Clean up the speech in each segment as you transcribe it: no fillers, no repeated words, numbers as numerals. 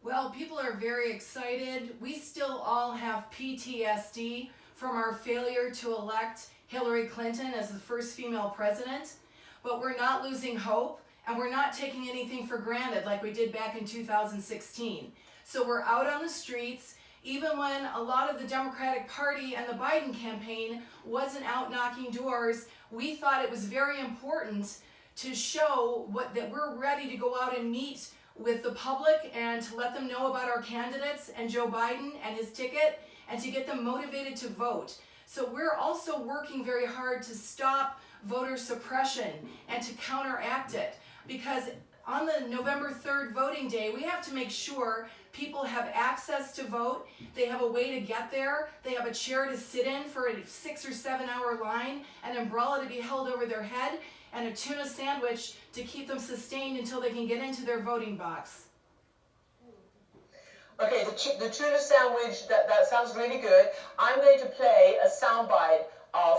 Well, people are very excited. We still all have PTSD from our failure to elect Hillary Clinton as the first female president, but we're not losing hope and we're not taking anything for granted like we did back in 2016. So we're out on the streets. Even when a lot of the Democratic Party and the Biden campaign wasn't out knocking doors, we thought it was very important to show that we're ready to go out and meet with the public and to let them know about our candidates and Joe Biden and his ticket and to get them motivated to vote. So we're also working very hard to stop voter suppression and to counteract it, because on the November 3rd voting day, we have to make sure people have access to vote, they have a way to get there, they have a chair to sit in for a 6 or 7 hour line, an umbrella to be held over their head, and a tuna sandwich to keep them sustained until they can get into their voting box. Okay, the tuna sandwich, that sounds really good. I'm going to play a soundbite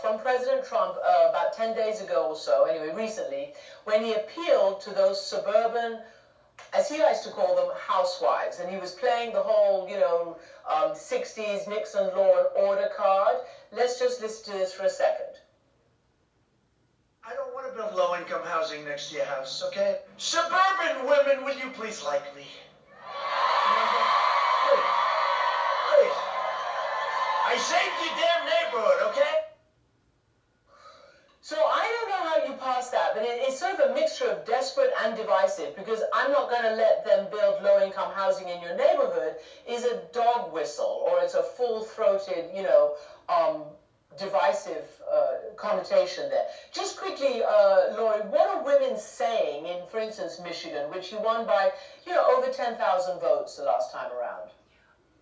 from President Trump about 10 days ago or so, anyway, recently, when he appealed to those suburban, as he likes to call them, housewives. And he was playing the whole, 60s Nixon law and order card. Let's just listen to this for a second. I don't want to build low-income housing next to your house, okay? Suburban women, will you please like me? Please. I saved your damn neighborhood, okay? So I don't know how you pass that, but it's sort of a mixture of desperate and divisive, because I'm not going to let them build low-income housing in your neighborhood is a dog whistle, or it's a full-throated, divisive connotation there. Just quickly, Lori, what are women saying in, for instance, Michigan, which you won by, over 10,000 votes the last time around?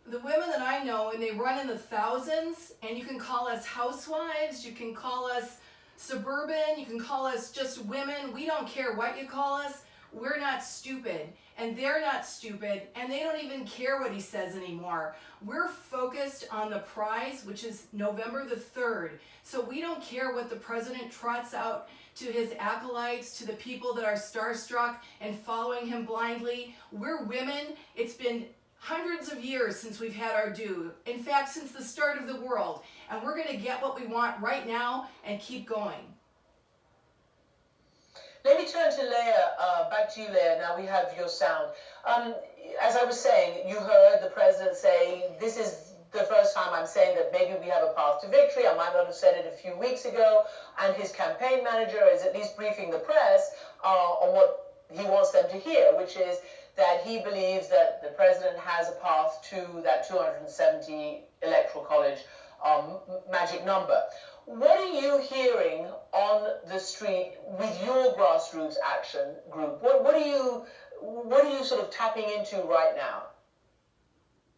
The women that I know, and they run in the thousands, and you can call us housewives, you can call us suburban, you can call us just women. We don't care what you call us. We're not stupid, and they're not stupid, and they don't even care what he says anymore. We're focused on the prize, which is November the 3rd. So we don't care what the president trots out to his acolytes, to the people that are starstruck and following him blindly. We're women. It's been hundreds of years since we've had our due. In fact, since the start of the world. And we're going to get what we want right now and keep going. Let me turn to Leah, back to you, Leah. Now we have your sound. As I was saying, you heard the president say, this is the first time I'm saying that maybe we have a path to victory. I might not have said it a few weeks ago. And his campaign manager is at least briefing the press on what he wants them to hear, which is that he believes that the president has a path to that 270 electoral college magic number. What are you hearing on the street with your grassroots action group? What are you sort of tapping into right now?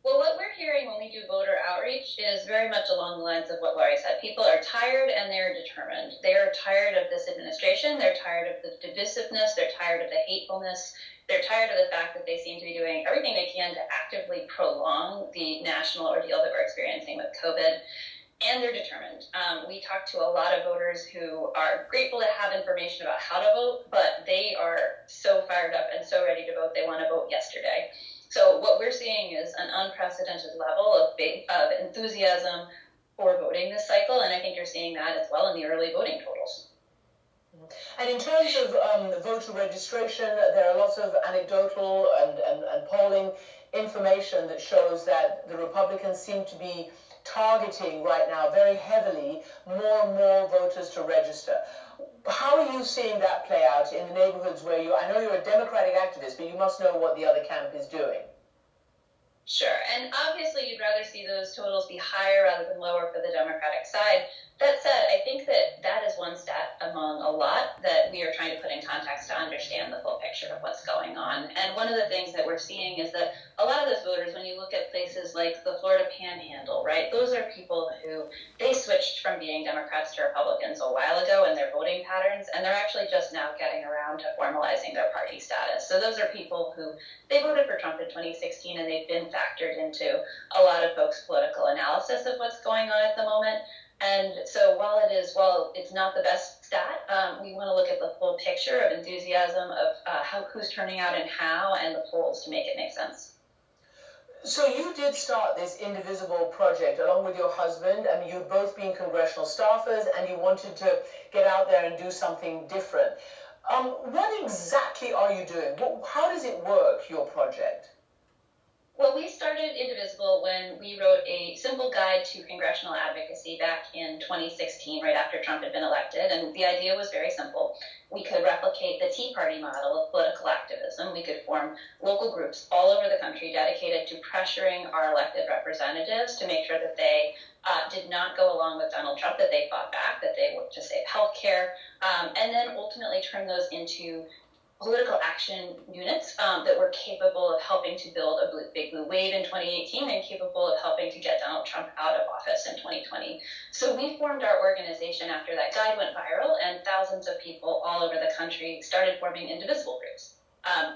Well, what we're hearing when we do voter outreach is very much along the lines of what Laurie said. People are tired and they're determined. They are tired of this administration. They're tired of the divisiveness. They're tired of the hatefulness. They're tired of the fact that they seem to be doing everything they can to actively prolong the national ordeal that we're experiencing with COVID. And they're determined. We talked to a lot of voters who are grateful to have information about how to vote, but they are so fired up and so ready to vote, they want to vote yesterday. So what we're seeing is an unprecedented level of enthusiasm for voting this cycle, and I think you're seeing that as well in the early voting totals. And in terms of voter registration, there are lots of anecdotal and polling information that shows that the Republicans seem to be targeting right now very heavily more and more voters to register. How are you seeing that play out in the neighborhoods where I know you're a Democratic activist, but you must know what the other camp is doing. Sure, and obviously you'd rather see those totals be higher rather than lower for the Democratic side. That said, I think that is one stat among a lot that we are trying to put in context to understand the full picture of what's going on. And one of the things that we're seeing is that a lot of those voters, when you look at places like the Florida Panhandle, right, those are people who, they switched from being Democrats to Republicans a while ago in their voting patterns, and they're actually just now getting around to formalizing their party status. So those are people who, they voted for Trump in 2016, and they've been factored into a lot of folks' political analysis of what's going on at the moment. And so while it's not the best stat, we want to look at the full picture of enthusiasm of who's turning out and how, and the polls to make it make sense. So you did start this Indivisible project along with your husband. I mean, you've both been congressional staffers, and you wanted to get out there and do something different. What exactly are you doing? How does it work, your project? Well, we started Indivisible when we wrote a simple guide to congressional advocacy back in 2016, right after Trump had been elected. And the idea was very simple. We could replicate the Tea Party model of political activism. We could form local groups all over the country dedicated to pressuring our elected representatives to make sure that they did not go along with Donald Trump, that they fought back, that they worked to save health care, and then ultimately turn those into political action units that were capable of helping to build a big blue wave in 2018 and capable of helping to get Donald Trump out of office in 2020. So we formed our organization after that guide went viral, and thousands of people all over the country started forming Indivisible groups.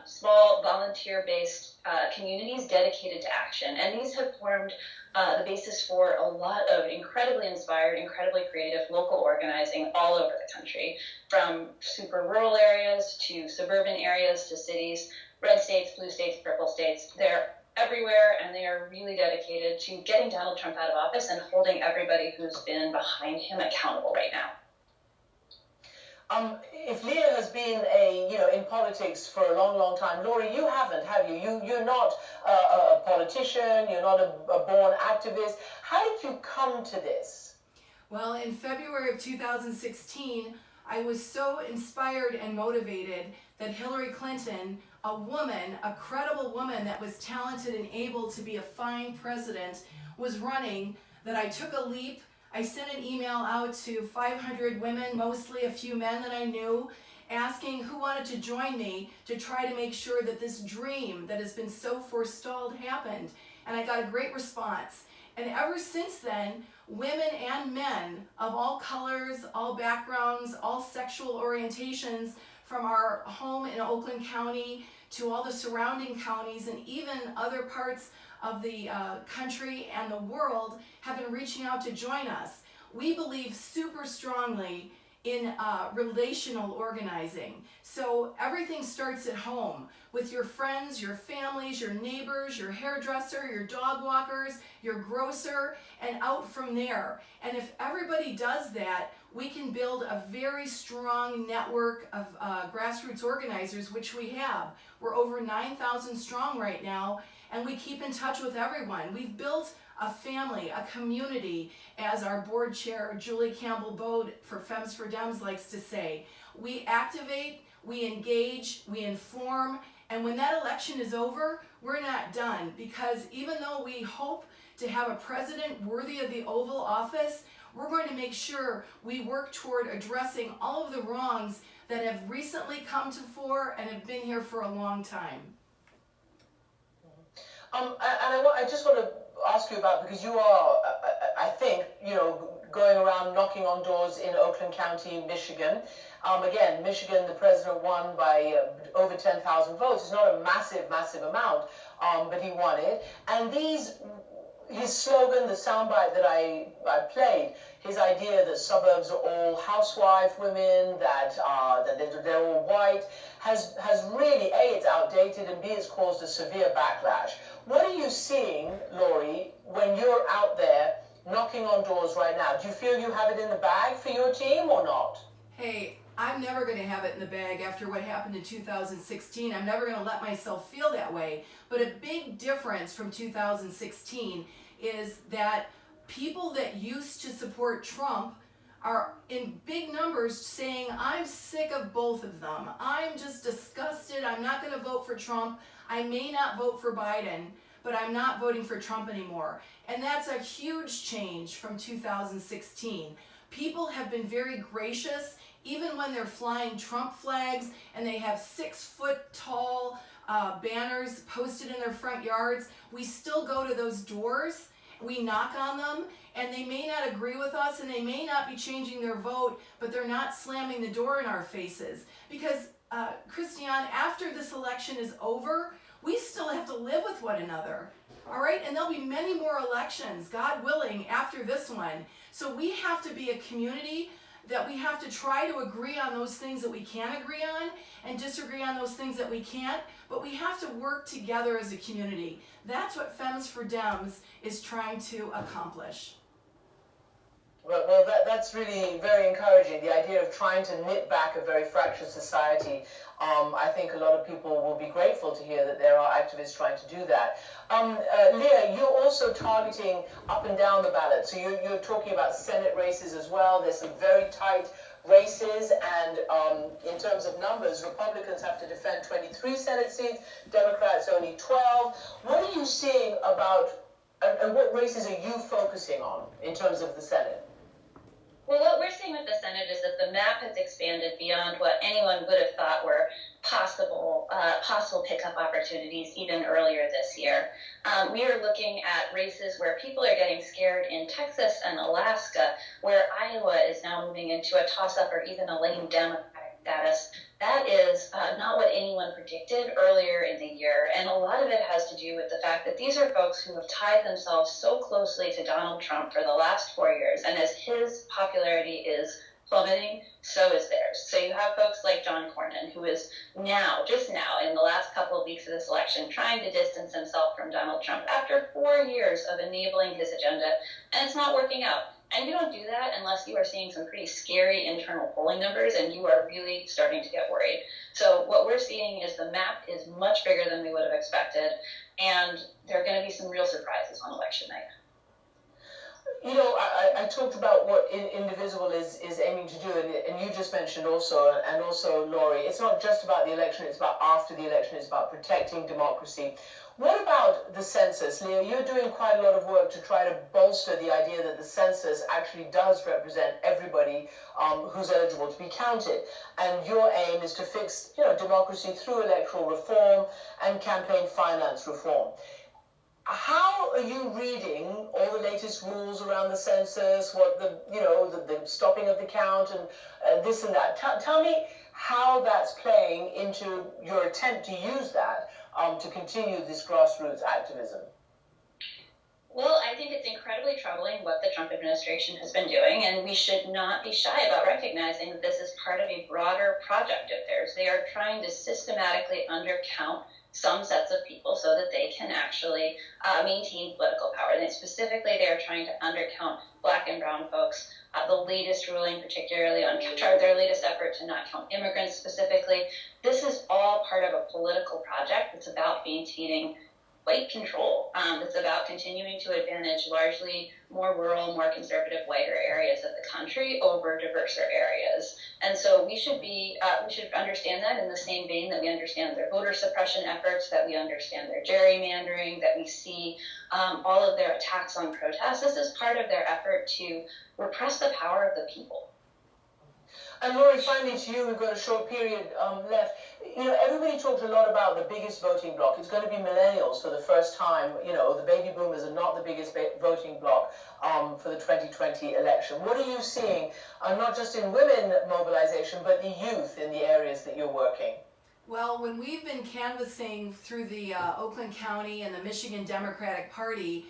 Small volunteer-based communities dedicated to action. And these have formed the basis for a lot of incredibly inspired, incredibly creative local organizing all over the country, from super rural areas to suburban areas to cities, red states, blue states, purple states. They're everywhere, and they are really dedicated to getting Donald Trump out of office and holding everybody who's been behind him accountable right now. If Leah has been in politics for a long, long time, Laurie, you haven't, have you? You're not a politician. You're not a born activist. How did you come to this? Well, in February of 2016, I was so inspired and motivated that Hillary Clinton, a woman, a credible woman that was talented and able to be a fine president, was running, that I took a leap. I sent an email out to 500 women, mostly a few men that I knew, asking who wanted to join me to try to make sure that this dream that has been so forestalled happened. And I got a great response. And ever since then, women and men of all colors, all backgrounds, all sexual orientations, from our home in Oakland County to all the surrounding counties and even other parts of the country and the world, have been reaching out to join us. We believe super strongly in relational organizing. So everything starts at home with your friends, your families, your neighbors, your hairdresser, your dog walkers, your grocer, and out from there. And if everybody does that, we can build a very strong network of grassroots organizers, which we have. We're over 9,000 strong right now, and we keep in touch with everyone. We've built a family, a community, as our board chair, Julie Campbell-Bode for Femmes for Dems likes to say. We activate, we engage, we inform, and when that election is over, we're not done, because even though we hope to have a president worthy of the Oval Office, we're going to make sure we work toward addressing all of the wrongs that have recently come to fore and have been here for a long time. And I just want to ask you about, because you are, I think, going around knocking on doors in Oakland County, Michigan. Again, Michigan, the president won by over 10,000 votes. It's not a massive, massive amount, but he won it. And his slogan, the soundbite that I played, his idea that suburbs are all housewife women, that they're all white, has really, A, it's outdated, and B, it's caused a severe backlash. What are you seeing, Laurie, when you're out there knocking on doors right now? Do you feel you have it in the bag for your team or not? Hey, I'm never going to have it in the bag after what happened in 2016. I'm never going to let myself feel that way. But a big difference from 2016 is that people that used to support Trump are in big numbers saying, I'm sick of both of them. I'm just disgusted. I'm not going to vote for Trump. I may not vote for Biden, but I'm not voting for Trump anymore. And that's a huge change from 2016. People have been very gracious, even when they're flying Trump flags and they have 6-foot-tall banners posted in their front yards. We still go to those doors, we knock on them, and they may not agree with us and they may not be changing their vote, but they're not slamming the door in our faces. Because, Christiane, after this election is over, we still have to live with one another. All right, and there'll be many more elections, God willing, after this one. So we have to be a community that we have to try to agree on those things that we can agree on and disagree on those things that we can't, but we have to work together as a community. That's what Femmes for Dems is trying to accomplish. Well, that's really very encouraging. The idea of trying to knit back a very fractured society. I think a lot of people will be grateful to hear that there are activists trying to do that. Leah, you're also targeting up and down the ballot. So you're talking about Senate races as well. There's some very tight races, and in terms of numbers, Republicans have to defend 23 Senate seats, Democrats only 12. What are you seeing about, and what races are you focusing on in terms of the Senate? Well, what we're seeing with the Senate is that the map has expanded beyond what anyone would have thought were possible pickup opportunities even earlier this year. We are looking at races where people are getting scared in Texas and Alaska, where Iowa is now moving into a toss-up or even a lame Democratic status. That is not what anyone predicted earlier in the year, and a lot of it has to do with the fact that these are folks who have tied themselves so closely to Donald Trump for the last 4 years, and as his popularity is plummeting, so is theirs. So you have folks like John Cornyn, who is just now, in the last couple of weeks of this election, trying to distance himself from Donald Trump after 4 years of enabling his agenda, and it's not working out. And you don't do that unless you are seeing some pretty scary internal polling numbers and you are really starting to get worried. So what we're seeing is the map is much bigger than we would have expected, and there are going to be some real surprises on election night. You know, I talked about what Indivisible is aiming to do, and you just mentioned also, and also Laurie, it's not just about the election, it's about after the election, it's about protecting democracy. What about the census? Leah, you're doing quite a lot of work to try to bolster the idea that the census actually does represent everybody who's eligible to be counted. And your aim is to fix, democracy through electoral reform and campaign finance reform. How are you reading all the latest rules around the census, what the stopping of the count and this and that? Tell me how that's playing into your attempt to use that to continue this grassroots activism. Well, I think it's incredibly troubling what the Trump administration has been doing, and we should not be shy about recognizing that this is part of a broader project of theirs. They are trying to systematically undercount some sets of people so that they can actually maintain political power. And specifically, they are trying to undercount Black and brown folks. The latest ruling, particularly on their latest effort to not count immigrants specifically, this is all part of a political project that's about maintaining white control. It's about continuing to advantage largely more rural, more conservative, whiter areas of the country over diverser areas. And so we should understand that in the same vein that we understand their voter suppression efforts, that we understand their gerrymandering, that we see all of their attacks on protests. This is part of their effort to repress the power of the people. And Laurie, finally to you, we've got a short period left. Everybody talked a lot about the biggest voting bloc. It's going to be millennials for the first time. The baby boomers are not the biggest voting bloc for the 2020 election. What are you seeing, not just in women mobilization, but the youth in the areas that you're working? Well, when we've been canvassing through the Oakland County and the Michigan Democratic Party,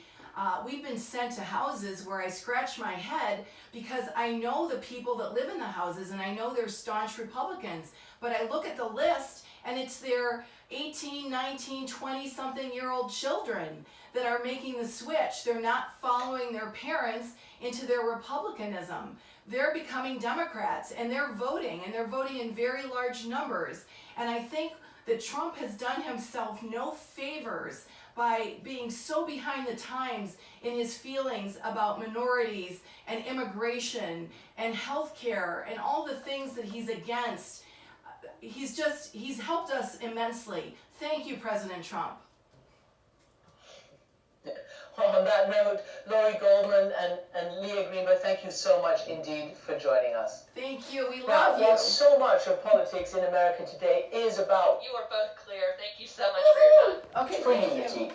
we've been sent to houses where I scratch my head because I know the people that live in the houses and I know they're staunch Republicans. But I look at the list and it's their 18, 19, 20-something-year-old children that are making the switch. They're not following their parents into their Republicanism. They're becoming Democrats and they're voting in very large numbers. And I think that Trump has done himself no favors by being so behind the times in his feelings about minorities and immigration and healthcare and all the things that he's against. He's helped us immensely. Thank you, President Trump. Well, on that note, Laurie Goldman and Leah Greenberg, thank you so much indeed for joining us. Thank you. We love you. Well, so much of politics in America today is about... You are both clear. Thank you so much for your time. Okay, for thank you. unity.